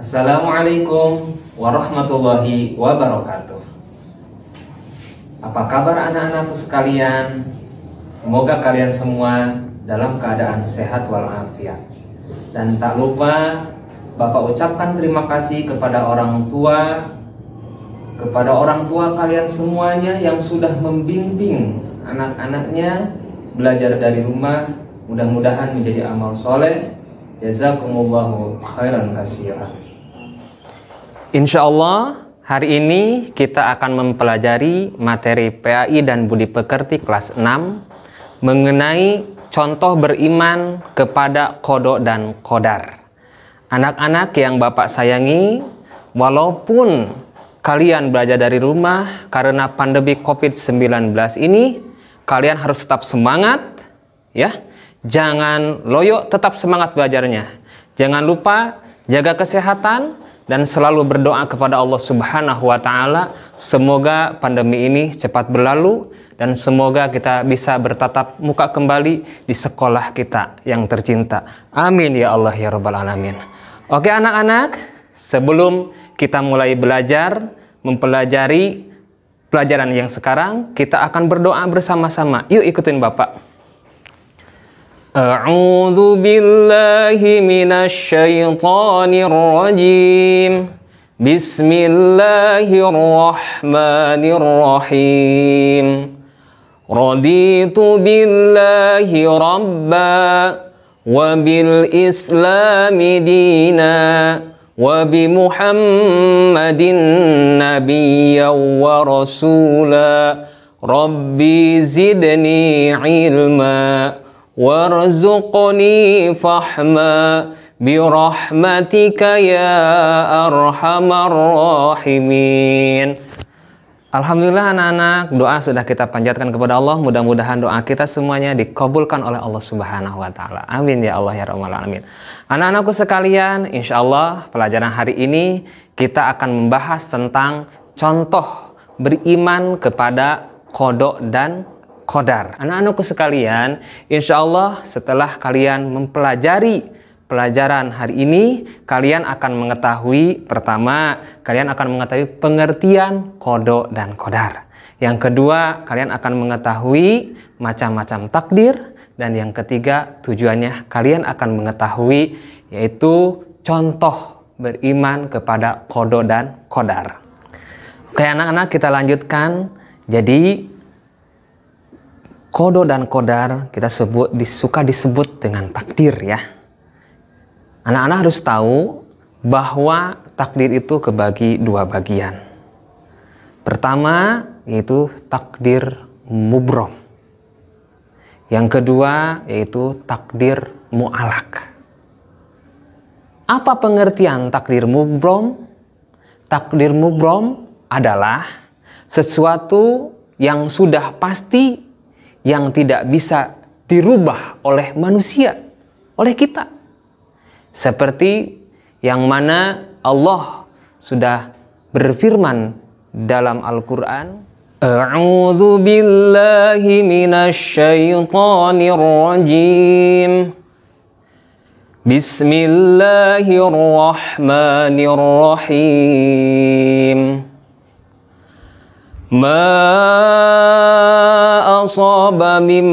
Assalamualaikum warahmatullahi wabarakatuh. Apa kabar anak-anakku sekalian? Semoga kalian semua dalam keadaan sehat walafiat. Dan tak lupa Bapak ucapkan terima kasih kepada orang tua kalian semuanya yang sudah membimbing anak-anaknya belajar dari rumah. Mudah-mudahan menjadi amal soleh. Jazakumullahu khairan katsiran. Insya Allah hari ini kita akan mempelajari materi PAI dan Budi Pekerti kelas 6 mengenai contoh beriman kepada qada dan qadar. Anak-anak yang Bapak sayangi, walaupun kalian belajar dari rumah karena pandemi COVID-19 ini, kalian harus tetap semangat ya. Jangan loyo, tetap semangat belajarnya. Jangan lupa jaga kesehatan dan selalu berdoa kepada Allah Subhanahu wa Ta'ala. Semoga pandemi ini cepat berlalu dan semoga kita bisa bertatap muka kembali di sekolah kita yang tercinta. Amin ya Allah ya Rabbal Alamin. Oke anak-anak, sebelum kita mulai belajar, mempelajari pelajaran yang sekarang, kita akan berdoa bersama-sama. Yuk ikutin Bapak. A'udzu billahi minasy syaithanir rajim. Bismillahirrahmanirrahim. Raditu billahi rabba wa bil islami dina wa bi Muhammadin nabiyyan wa rasula. Rabbi zidni ilma warzuqni fahma birahmatika ya arhamar rahimin. Alhamdulillah anak-anak, doa sudah kita panjatkan kepada Allah. Mudah-mudahan doa kita semuanya dikabulkan oleh Allah Subhanahu wa Ta'ala. Amin ya Allah ya Rabbal Alamin. Anak-anakku sekalian, insya Allah pelajaran hari ini kita akan membahas tentang contoh beriman kepada qada dan qadar. Anak-anakku sekalian, insya Allah setelah kalian mempelajari pelajaran hari ini, kalian akan mengetahui, pertama, kalian akan mengetahui pengertian qada dan qadar. Yang kedua, kalian akan mengetahui macam-macam takdir. Dan yang ketiga, tujuannya kalian akan mengetahui, yaitu contoh beriman kepada qada dan qadar. Oke anak-anak, kita lanjutkan. Jadi qada dan qadar kita suka disebut dengan takdir ya. Anak-anak harus tahu bahwa takdir itu kebagi dua bagian. Pertama yaitu takdir mubrom. Yang kedua yaitu takdir mu'alaq. Apa pengertian takdir mubrom? Takdir mubrom adalah sesuatu yang sudah pasti, yang tidak bisa dirubah oleh manusia, oleh kita. Seperti yang mana Allah sudah berfirman dalam Al-Quran, A'udzu billahi minasy syaithanir rajim. Bismillahirrahmanirrahim. Ma asaba min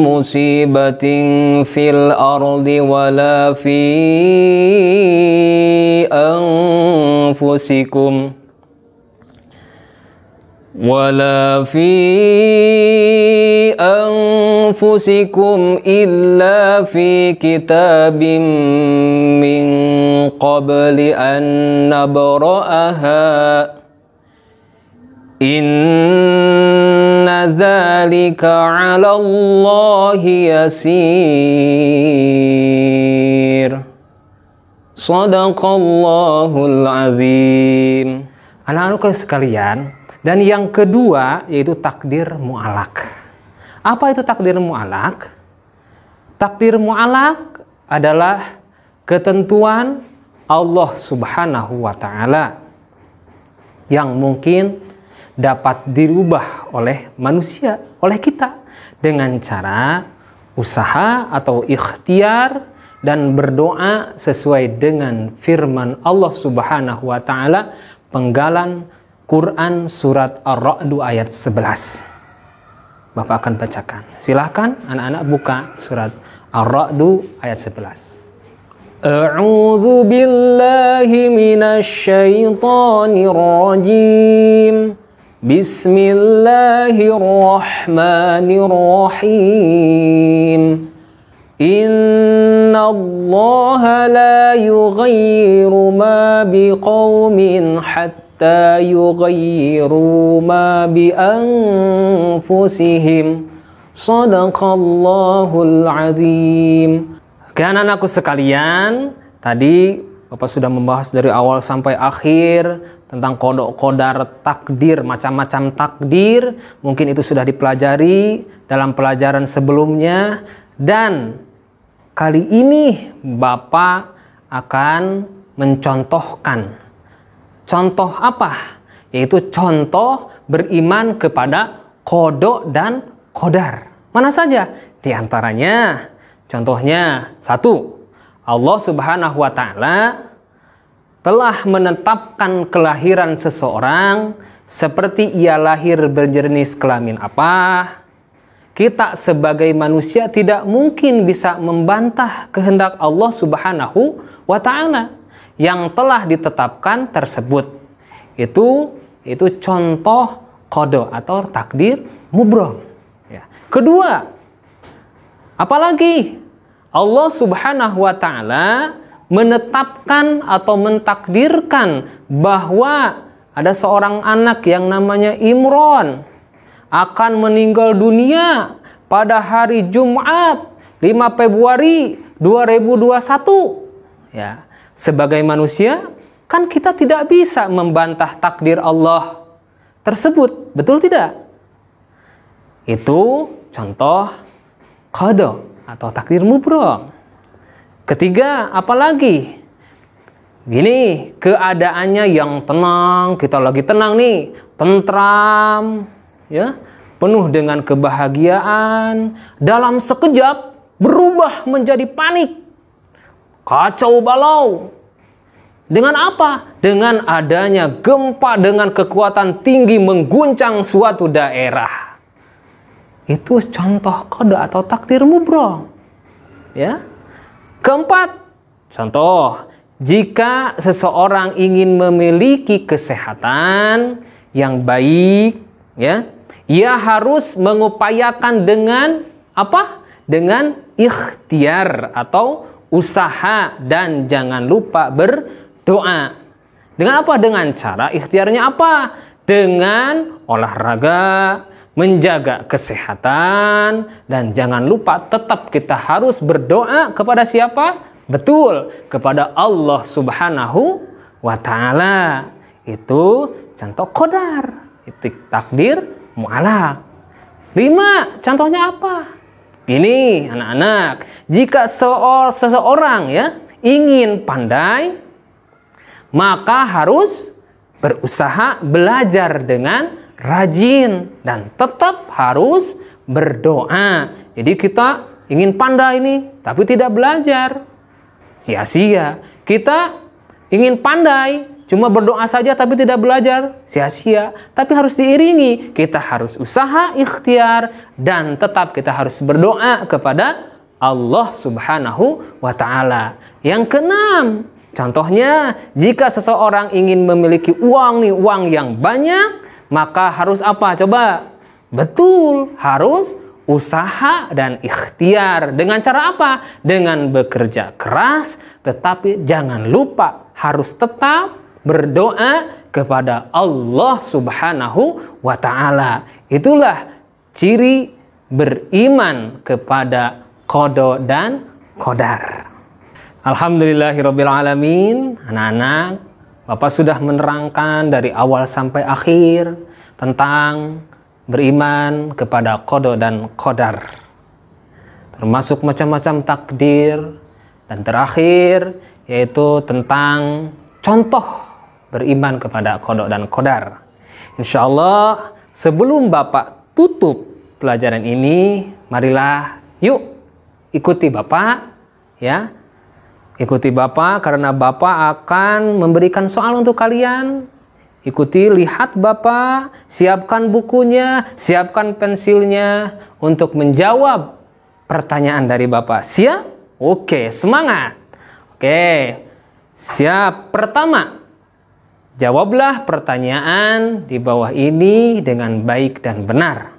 musibatin fil ardi wala fi anfusikum illa fi kitabim min qabli an nabra'aha. Inna dzalika 'ala Allahi yasir. Shadaqallahul azim. Anak-anak sekalian, dan yang kedua yaitu takdir mu'alaq. Apa itu takdir mu'alaq? Takdir mu'alaq adalah ketentuan Allah Subhanahu wa Ta'ala yang mungkin dapat dirubah oleh manusia, oleh kita dengan cara usaha atau ikhtiar dan berdoa sesuai dengan firman Allah Subhanahu wa taala penggalan Quran surat Ar-Ra'd ayat 11. Bapak akan bacakan. Silahkan anak-anak buka surat Ar-Ra'd ayat 11. A'udzu billahi minasy syaithanir rajim. Bismillahirrahmanirrahim. Innallaha la yughayyiru ma biqaumin hatta yughayyiru ma bi anfusihim. Shadaqallahul azim. Oke, anak-anakku sekalian, tadi Bapak sudah membahas dari awal sampai akhir tentang kodok kodar takdir, macam-macam takdir. Mungkin itu sudah dipelajari dalam pelajaran sebelumnya. Dan kali ini Bapak akan mencontohkan. Contoh apa? Yaitu contoh beriman kepada kodok dan kodar. Mana saja? Di antaranya, contohnya, 1. Allah Subhanahu wa ta'ala telah menetapkan kelahiran seseorang seperti ia lahir berjenis kelamin apa. Kita sebagai manusia tidak mungkin bisa membantah kehendak Allah Subhanahu wa ta'ala yang telah ditetapkan tersebut. Itu contoh qada atau takdir mubrom. Ya. Kedua, apalagi Allah Subhanahu wa ta'ala menetapkan atau mentakdirkan bahwa ada seorang anak yang namanya Imron akan meninggal dunia pada hari Jumat 5 Februari 2021. Ya, sebagai manusia kan kita tidak bisa membantah takdir Allah tersebut, betul tidak? Itu contoh qada atau takdir mubrom. Ketiga, apalagi? Gini, keadaannya yang tenang, kita lagi tenang nih, tentram, ya, penuh dengan kebahagiaan, dalam sekejap berubah menjadi panik, kacau balau. Dengan apa? Dengan adanya gempa dengan kekuatan tinggi mengguncang suatu daerah. Itu contoh qada atau takdir mubrom. Ya. Keempat, contoh, jika seseorang ingin memiliki kesehatan yang baik, ya, ia harus mengupayakan dengan apa? Dengan ikhtiar atau usaha dan jangan lupa berdoa. Dengan apa? Dengan cara ikhtiarnya apa? Dengan olahraga, menjaga kesehatan, dan jangan lupa tetap kita harus berdoa kepada siapa? Betul, kepada Allah Subhanahu wa ta'ala. Itu contoh qadar, itu takdir mu'alaq. 5, contohnya apa? Ini anak-anak, jika seseorang ya ingin pandai, maka harus berusaha belajar dengan rajin dan tetap harus berdoa. Jadi kita ingin pandai nih, tapi tidak belajar, sia-sia. Kita ingin pandai, cuma berdoa saja tapi tidak belajar, sia-sia. Tapi harus diiringi, kita harus usaha ikhtiar dan tetap kita harus berdoa kepada Allah Subhanahu wa ta'ala. Yang keenam, contohnya, jika seseorang ingin memiliki uang yang banyak, maka harus apa? Coba. Betul, harus usaha dan ikhtiar. Dengan cara apa? Dengan bekerja keras, tetapi jangan lupa harus tetap berdoa kepada Allah Subhanahu wa ta'ala. Itulah ciri beriman kepada qada dan qadar. Alhamdulillahirabbil alamin. Anak-anak, Bapak sudah menerangkan dari awal sampai akhir tentang beriman kepada qada dan qadar, termasuk macam-macam takdir, dan terakhir yaitu tentang contoh beriman kepada qada dan qadar. Insya Allah sebelum Bapak tutup pelajaran ini, marilah yuk ikuti Bapak ya Ikuti Bapak karena Bapak akan memberikan soal untuk kalian. Ikuti, lihat Bapak, siapkan bukunya, siapkan pensilnya untuk menjawab pertanyaan dari Bapak. Siap? Oke, semangat. Oke, siap. Pertama, jawablah pertanyaan di bawah ini dengan baik dan benar.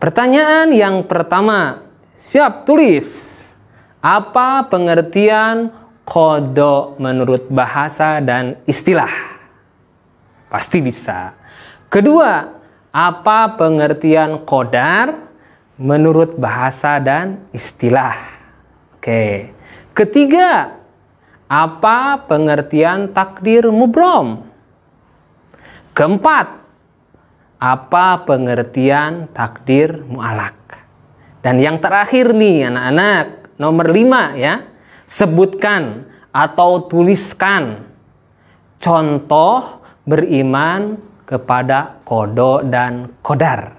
Pertanyaan yang pertama, siap, tulis. Apa pengertian qada menurut bahasa dan istilah? Pasti bisa. Kedua, apa pengertian qadar menurut bahasa dan istilah? Oke. Ketiga, apa pengertian takdir mubrom? Keempat, apa pengertian takdir mu'alak? Dan yang terakhir nih anak-anak, nomor 5 ya. Sebutkan atau tuliskan contoh beriman kepada qada dan qadar.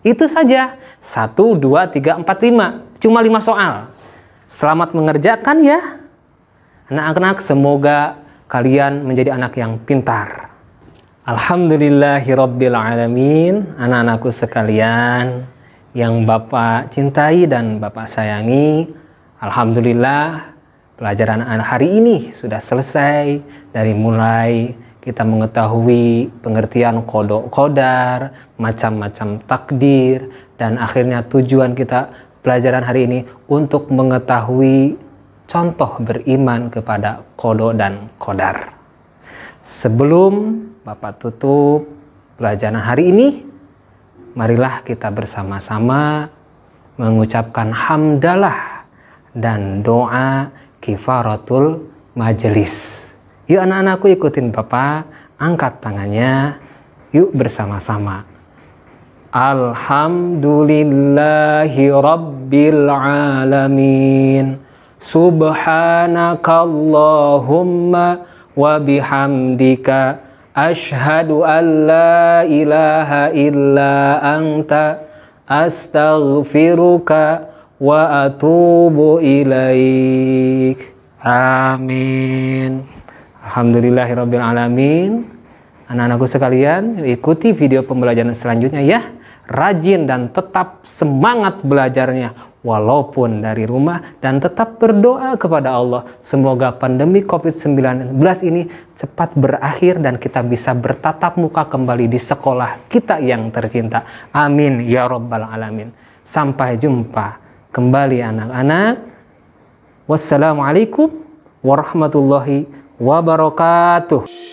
Itu saja. 1, 2, 3, 4, 5. Cuma 5 soal. Selamat mengerjakan ya. Anak-anak, semoga kalian menjadi anak yang pintar. Alhamdulillahirabbil alamin. Anak-anakku sekalian yang Bapak cintai dan Bapak sayangi, alhamdulillah pelajaran hari ini sudah selesai. Dari mulai kita mengetahui pengertian qada qadar, macam-macam takdir, dan akhirnya tujuan kita pelajaran hari ini untuk mengetahui contoh beriman kepada qada dan qadar. Sebelum Bapak tutup pelajaran hari ini, marilah kita bersama-sama mengucapkan hamdalah dan doa kifaratul majelis. Yuk anak-anakku, ikutin Bapak, angkat tangannya, yuk bersama-sama. Alhamdulillahi rabbil alamin. Subhanakallahumma wa bihamdika ashhadu an la ilaha illa anta astaghfiruka wa atubu ilaik. Amin. Alhamdulillahirabbil alamin. Anak-anakku sekalian, ikuti video pembelajaran selanjutnya ya. Rajin dan tetap semangat belajarnya walaupun dari rumah, dan tetap berdoa kepada Allah semoga pandemi COVID-19 ini cepat berakhir dan kita bisa bertatap muka kembali di sekolah kita yang tercinta. Amin ya rabbal alamin. Sampai jumpa kembali anak-anak. Wassalamualaikum warahmatullahi wabarakatuh.